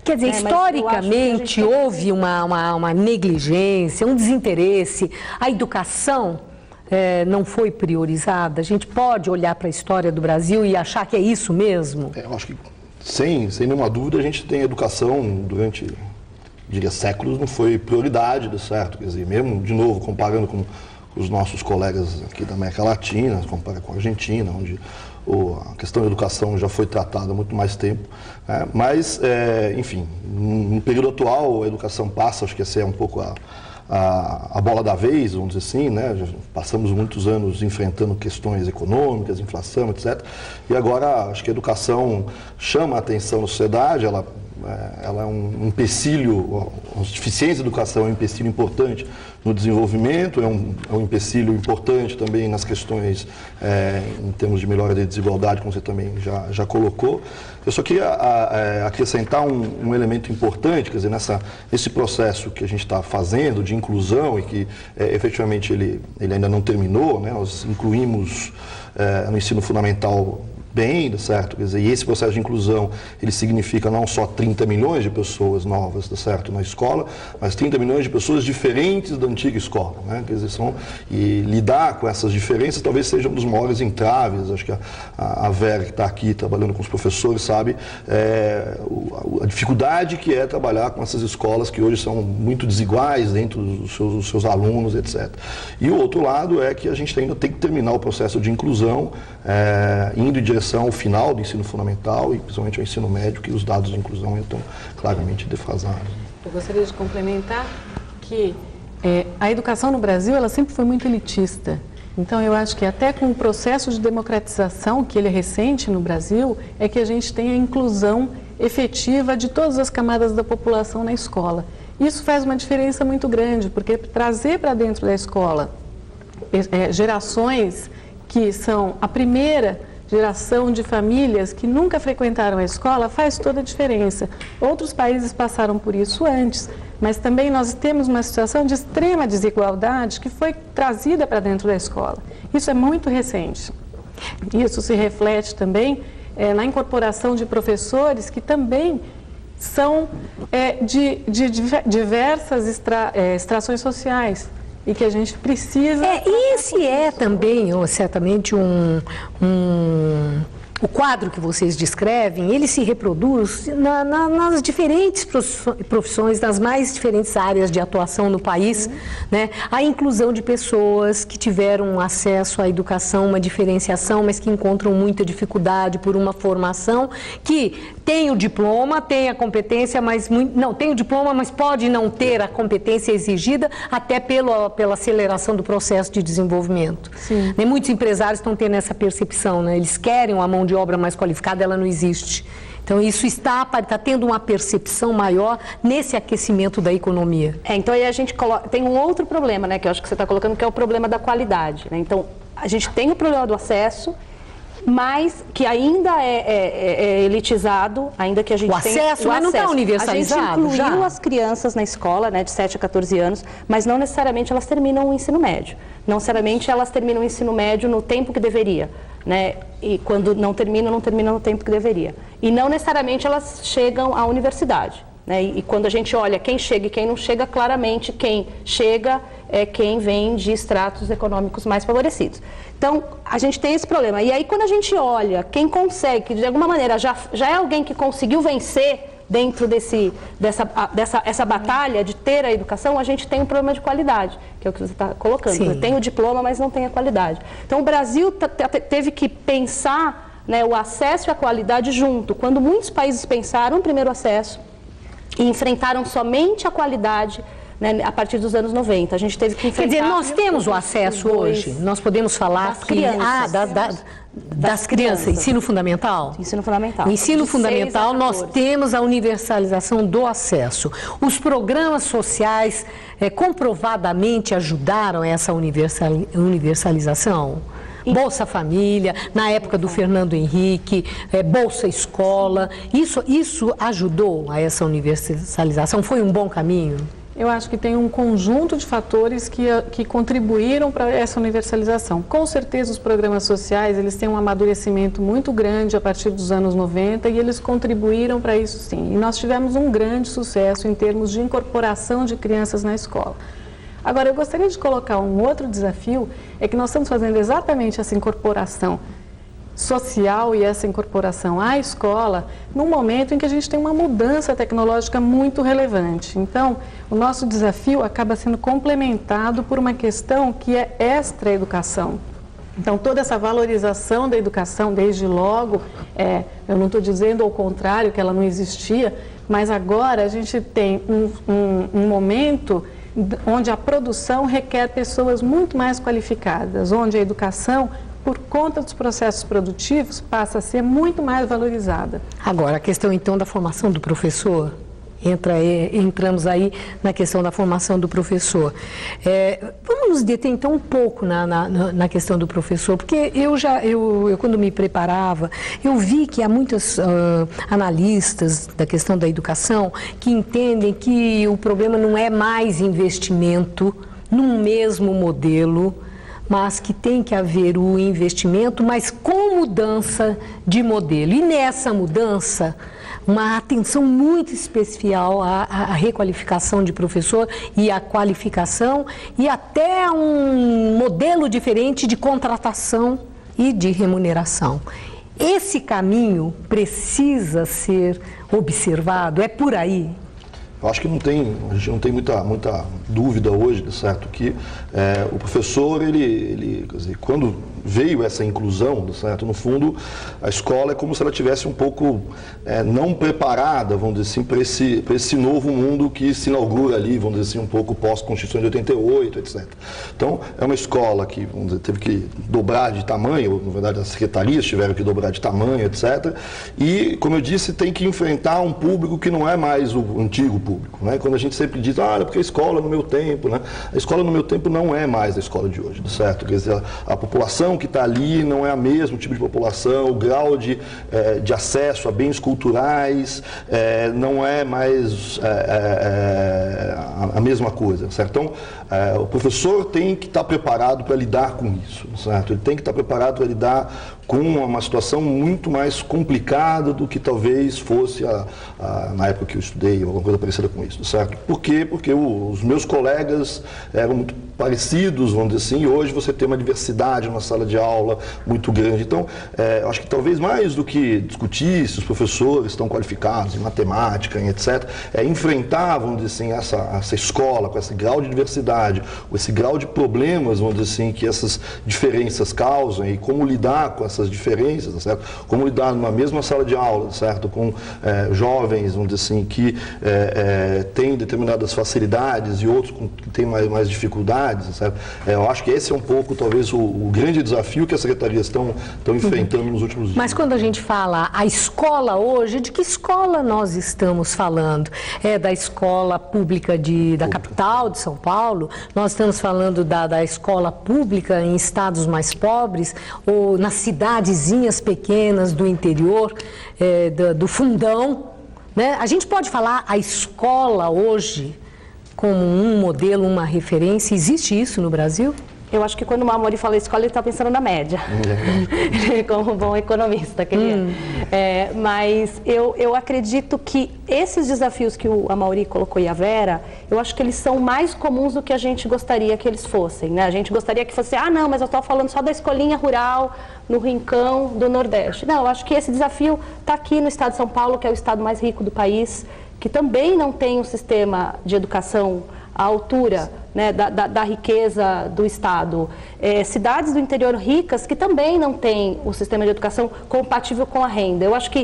Quer dizer, historicamente houve uma negligência, um desinteresse, a educação não foi priorizada? A gente pode olhar para a história do Brasil e achar que é isso mesmo? Eu acho que, sem nenhuma dúvida, a gente tem educação durante, diria, séculos, não foi prioridade, certo? Quer dizer, mesmo, de novo, comparando com os nossos colegas aqui da América Latina, compara com a Argentina, onde a questão da educação já foi tratada há muito mais tempo, né? Mas, enfim, no período atual, a educação passa, acho que essa é um pouco a bola da vez, vamos dizer assim, né? Já passamos muitos anos enfrentando questões econômicas, inflação, etc. E agora, acho que a educação chama a atenção na sociedade, ela é um empecilho, a deficiência de educação é um empecilho importante no desenvolvimento, é um empecilho importante também nas questões em termos de melhora da desigualdade, como você também já colocou. Eu só queria acrescentar um elemento importante, quer dizer, nesse processo que a gente está fazendo de inclusão e que efetivamente ele ainda não terminou, né? Nós incluímos no ensino fundamental bem, certo? Quer dizer, e esse processo de inclusão, ele significa não só 30 milhões de pessoas novas, certo, na escola, mas 30 milhões de pessoas diferentes da antiga escola, né? Quer dizer, e lidar com essas diferenças talvez seja um dos maiores entraves. Acho que a Vera, que está aqui trabalhando com os professores, sabe a dificuldade que é trabalhar com essas escolas que hoje são muito desiguais dentro dos seus alunos, etc. E o outro lado é que a gente ainda tem que terminar o processo de inclusão, indo em direção ao final do ensino fundamental e principalmente ao ensino médio, que os dados de inclusão estão claramente defasados. Eu gostaria de complementar que a educação no Brasil ela sempre foi muito elitista. Então, eu acho que até com o processo de democratização, que ele é recente no Brasil, é que a gente tem a inclusão efetiva de todas as camadas da população na escola. Isso faz uma diferença muito grande, porque trazer para dentro da escola gerações que são a primeira geração de famílias que nunca frequentaram a escola faz toda a diferença. Outros países passaram por isso antes, mas também nós temos uma situação de extrema desigualdade que foi trazida para dentro da escola. Isso é muito recente. Isso se reflete também na incorporação de professores que também são de diversas extrações sociais. E que a gente precisa... Esse é também, certamente, o quadro que vocês descrevem, ele se reproduz nas diferentes profissões, nas mais diferentes áreas de atuação no país, né? A inclusão de pessoas que tiveram acesso à educação, uma diferenciação, mas que encontram muita dificuldade por uma formação, que tem o diploma, tem a competência, mas não tem o diploma, mas pode não ter a competência exigida, até pela aceleração do processo de desenvolvimento. Sim. E muitos empresários estão tendo essa percepção, né? Eles querem uma mão de obra mais qualificada, ela não existe. Então, isso está tendo uma percepção maior nesse aquecimento da economia. Então, aí a gente tem um outro problema, né, que eu acho que você está colocando, que é o problema da qualidade, né? Então, a gente tem o problema do acesso, mas que ainda é elitizado, ainda que a gente tenha... O acesso, mas não está universalizado. A gente incluiu as crianças na escola, né, de 7 a 14 anos, mas não necessariamente elas terminam o ensino médio. Não necessariamente elas terminam o ensino médio no tempo que deveria, né? E quando não terminam no tempo que deveria. E não necessariamente elas chegam à universidade, né? E quando a gente olha quem chega e quem não chega, claramente quem chega é quem vem de estratos econômicos mais favorecidos. Então, a gente tem esse problema. E aí, quando a gente olha quem consegue, que de alguma maneira já é alguém que conseguiu vencer dentro dessa batalha de ter a educação, a gente tem um problema de qualidade, que é o que você está colocando. Sim. Tem o diploma, mas não tem a qualidade. Então, o Brasil teve que pensar, né, o acesso e a qualidade junto. Quando muitos países pensaram primeiro o acesso e enfrentaram somente a qualidade, né, a partir dos anos 90. A gente teve que enfrentar... Quer dizer, nós temos o acesso hoje, nós podemos falar das crianças, ensino fundamental? Ensino fundamental. No ensino fundamental, nós temos a universalização do acesso. Os programas sociais comprovadamente ajudaram essa universalização? Bolsa Família, na época do Fernando Henrique, Bolsa Escola, isso ajudou a essa universalização? Foi um bom caminho? Eu acho que tem um conjunto de fatores que contribuíram para essa universalização. Com certeza os programas sociais, eles têm um amadurecimento muito grande a partir dos anos 90 e eles contribuíram para isso sim. E nós tivemos um grande sucesso em termos de incorporação de crianças na escola. Agora, eu gostaria de colocar um outro desafio, é que nós estamos fazendo exatamente essa incorporação social e essa incorporação à escola num momento em que a gente tem uma mudança tecnológica muito relevante. Então, o nosso desafio acaba sendo complementado por uma questão que é extra-educação. Então, toda essa valorização da educação, desde logo, eu não estou dizendo ao contrário que ela não existia, mas agora a gente tem um momento onde a produção requer pessoas muito mais qualificadas, onde a educação, por conta dos processos produtivos, passa a ser muito mais valorizada. Agora, a questão então da formação do professor, entramos aí na questão da formação do professor. Vamos nos deter então um pouco na questão do professor, porque eu quando me preparava, eu vi que há muitos analistas da questão da educação que entendem que o problema não é mais investimento num mesmo modelo, mas que tem que haver o investimento, mas com mudança de modelo. E nessa mudança, uma atenção muito especial à requalificação de professor e à qualificação e até um modelo diferente de contratação e de remuneração. Esse caminho precisa ser observado, é por aí? Eu acho que a gente não tem muita dúvida hoje, certo? Que o professor, quer dizer, quando veio essa inclusão, certo? No fundo, a escola é como se ela tivesse um pouco não preparada, vamos dizer assim, para esse novo mundo que se inaugura ali, vamos dizer assim, um pouco pós-Constituição de 88, etc. Então, é uma escola que, vamos dizer, teve que dobrar de tamanho, na verdade as secretarias tiveram que dobrar de tamanho, etc. E, como eu disse, tem que enfrentar um público que não é mais o antigo público, né? Quando a gente sempre diz, porque a escola no meu tempo, né? A escola no meu tempo não é mais a escola de hoje, certo? Quer dizer, a população que está ali não é a mesmo tipo de população, o grau de acesso a bens culturais não é mais a mesma coisa, certo? Então, o professor tem que estar preparado para lidar com isso, certo? Ele tem que estar preparado para lidar com uma situação muito mais complicada do que talvez fosse na época que eu estudei, alguma coisa parecida com isso, certo? Por quê? Porque os meus colegas eram muito parecidos, vamos dizer assim, e hoje você tem uma diversidade numa sala de aula muito grande. Então, eu acho que talvez mais do que discutir se os professores estão qualificados em matemática, em etc., enfrentar, vamos dizer assim, essa escola com esse grau de diversidade, com esse grau de problemas, vamos dizer assim, que essas diferenças causam e como lidar com essas diferenças, certo? Como lidar numa mesma sala de aula, certo? Com jovens, vamos dizer assim, que têm determinadas facilidades e outros que têm mais dificuldades, certo? Eu acho que esse é um pouco, talvez, o grande desafio que as secretarias estão enfrentando nos últimos dias. Mas quando a gente fala a escola hoje, de que escola nós estamos falando? É da escola pública da capital de São Paulo? Nós estamos falando da escola pública em estados mais pobres ou nas cidadezinhas pequenas do interior, do fundão, né? A gente pode falar a escola hoje como um modelo, uma referência? Existe isso no Brasil? Eu acho que quando o Amaury fala escola, ele está pensando na média, como bom economista que ele é. Mas eu acredito que esses desafios que o Amaury colocou e a Vera, eu acho que eles são mais comuns do que a gente gostaria que eles fossem, né? A gente gostaria que fosse, não, mas eu estou falando só da escolinha rural, no rincão do Nordeste. Não, eu acho que esse desafio está aqui no estado de São Paulo, que é o estado mais rico do país, que também não tem um sistema de educação à altura, né, da riqueza do Estado. Cidades do interior ricas que também não têm o sistema de educação compatível com a renda. Eu acho que